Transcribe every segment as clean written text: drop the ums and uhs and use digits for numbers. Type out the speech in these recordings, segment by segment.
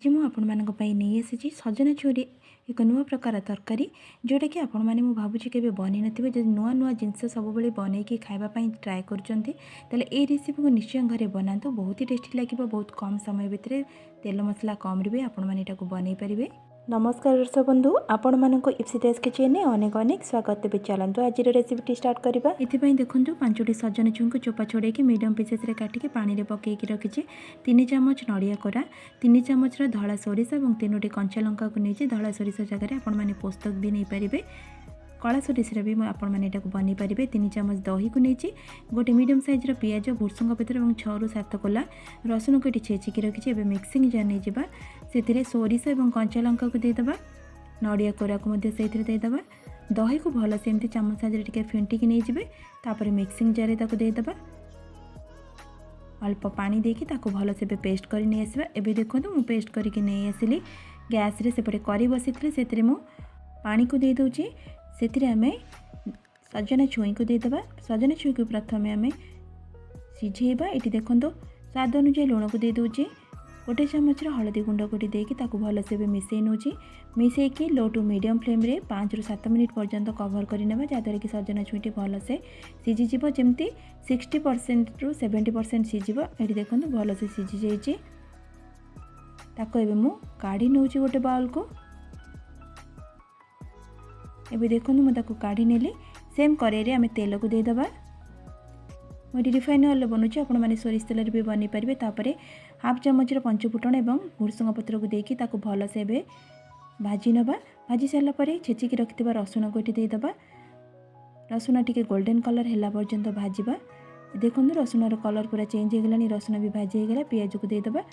आज मुझे नहीं आसी सजना छुरी एक नुआ प्रकार तरकारी जोटा कि आपण मैंने भावुँ के बन नथिबे जब नुआ नुआ जिनस सब बन के खावाई ट्राए कर रेसिपी को निश्चय घरे बनातु बहुत ही टेस्टी लगे बहुत कम समय भितर तेल मसला कम रे आपण मैंने बन पारे। नमस्कार दर्शक बंधु आपण मानक इप्सिता किचन में अनेक अनेक स्वागत। तेज चलतु आज रेसिपी स्टार्ट करवा। ये देखूँ 5टी सजना छुई को चोपा छोड़े मीडियम पीसेस काटिक पानी में पकईकि रखी 3 चामच नड़िया कोरा 3 चामच धला सोरिष और 3टी कंचा लंका को नहीं धला सोरिष जगह आपण मैंने पोस्तक भी नहीं पारे कला सोरिष भी आपण मैंने बन पारे 3 चामच दही को नहीं गोटे मीडियम साइज्र पिज भुर्सुंग पत्र और 6 ରୁ 7 कोला रसुण को ये छेचिकी रखी मिक्सिंग जार नहीं जावा से सोरिष और कंचा लंका को देदेबा नड़िया कोरा को देदेबा दही को भल से एमती चामच साइज टे फेंटिकी नहीं जाए तापर मिक्सिंग जार देदेबा अल्प पानी देकी ताको भल से पेस्ट कर नहीं आसवा। एबे देखो मु पेस्ट करके नहीं आसिली गैस रे सेपटे करी बसी से मु पानी को दे दूची से आमे सजना छुई को देदेबा। सजना छुई को प्रथम आमे सिझेबा। ये देखो स्वाद अनुसार लुण को दे दूची गोटे चामच हलदी गुंड को देकी ताको भल से मिसई नौची मिसईकी लो टू मीडियम फ्लेम रे 5 ରୁ 7 मिनिट पर्यंत कवर करनेबा जहाँद्वारा कि सजना छुईटी भल से सीझीज जमती 60% ରୁ 70% सीझिबो। ये देखो भल से सीझी जाइए ताको एबे मु काढ़ी नौची गोटे बाउल को। एबे देखो मुझे काढ़ी नेली सेम कड़ाई आम तेल को देदेबा। मुझे रिफाइन ऑयल बनाऊँ आपण मैंने सोरिष तेल भी बन पारे। तापर हाफ चामच पंच फुटण और भुर्सुंग पत्र को देकी ताको भल से भाजी नवा। भाजी सारापर छेचिकी रखि रसुण को ये देदेबा। रसुण टी गोल्डन कलर है पर्यंत भाजवा। देखो रसुण कलर पूरा चेंज हो गला रसुण भी भाजी होगा पियाज को देदेबा।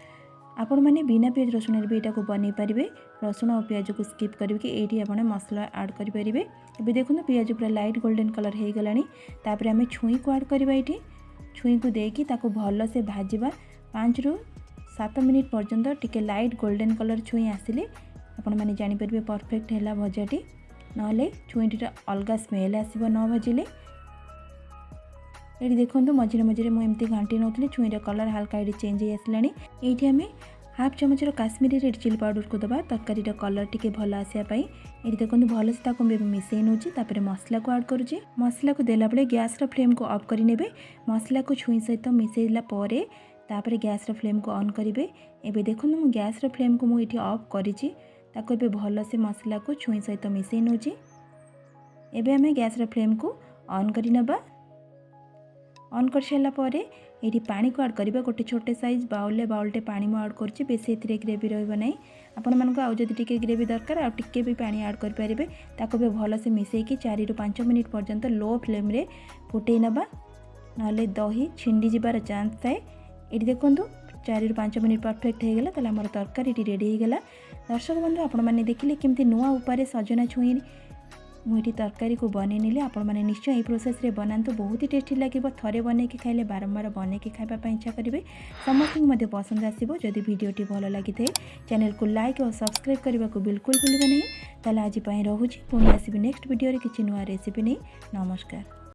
आपण मैंने बिना पियाज रसुण भी यहाँ बन पारे रसुण और पियाज को स्किप करके ये आप मसला ऐड करेंगे। ये देखो पियाज पूरा लाइट गोल्डन कलर हो गला तापर आम छुई को ऐड करवा। ये छुई को देकी ताको भल से भाजवा 5 ରୁ 7 मिनिट पर्यंत टिके लाइट गोल्डन कलर छुई आसिले आपण मैंने जानीपर परफेक्ट है भजाटी ना छुईटी अलग स्मेल आसो न भाजिले। ये देखो मझे मझे मुझे घाटी नौली छुईर कलर हल्का ये चेंज हो आसला। ये आम हाफ चामच काश्मीरी रेड चिली पाउडर को दबा तरकारी कलर टी भल आसापी। ये देखो भल से मिसई नौची तापर मसला को ऐड करुँचे। मसला को देला बेले गैस फ्लेम को ऑफ कर नेबे। मसला को छुई सहित मिसैला परे तापर गैस फ्लेम को ऑन करेंगे। एबे देखो मु गैस फ्लेम को मुझे ऑफ करी ताको एबे भल से मसला को छुई सहित मिसई नौची। एबे आमे गैस फ्लेम को ऑन करी नबा। ऑन कर सारा पर ये पानी को ऐड करवा गोटे छोटे साइज बाउलटे पानी में ऐड कर बेसी ए ग्रेवी रही आपण मानक आउ जदि टिके ग्रेवी दरकार आउ टिके भी पानी ऐड करेंगे ताको भी भल से मिसईकी 4 ରୁ 5 मिनिट पर्यंत लो फ्लेम रे फुटई नबा नाले दही छिंडी जीवार चांस थाए। ये देखो 4 ରୁ 5 मिनिट परफेक्ट हो गला ताले हमर तरकारी रेडी हो गला। दर्शक बंधु आपण मैंने देखिले केमती नुआ उपारे सजना छुई मुझे तरकारी को बने निले आपण मैंने निश्चय ये प्रोसेस रे बनातु बहुत ही टेस्टी लगे। थरे बन के खाइले बारंबार बन के खाइबा इच्छा करेंगे समस्त मध्य पसंद आसो। जदि वीडियोटी भल लगी थे चैनल को लाइक और सब्सक्राइब करने को बिल्कुल भूलिबे नहीं। ताले आज रोचे पुणी आसबि नेक्स्ट वीडियो रे किछि नुआ रेसिपी नहीं। नमस्कार।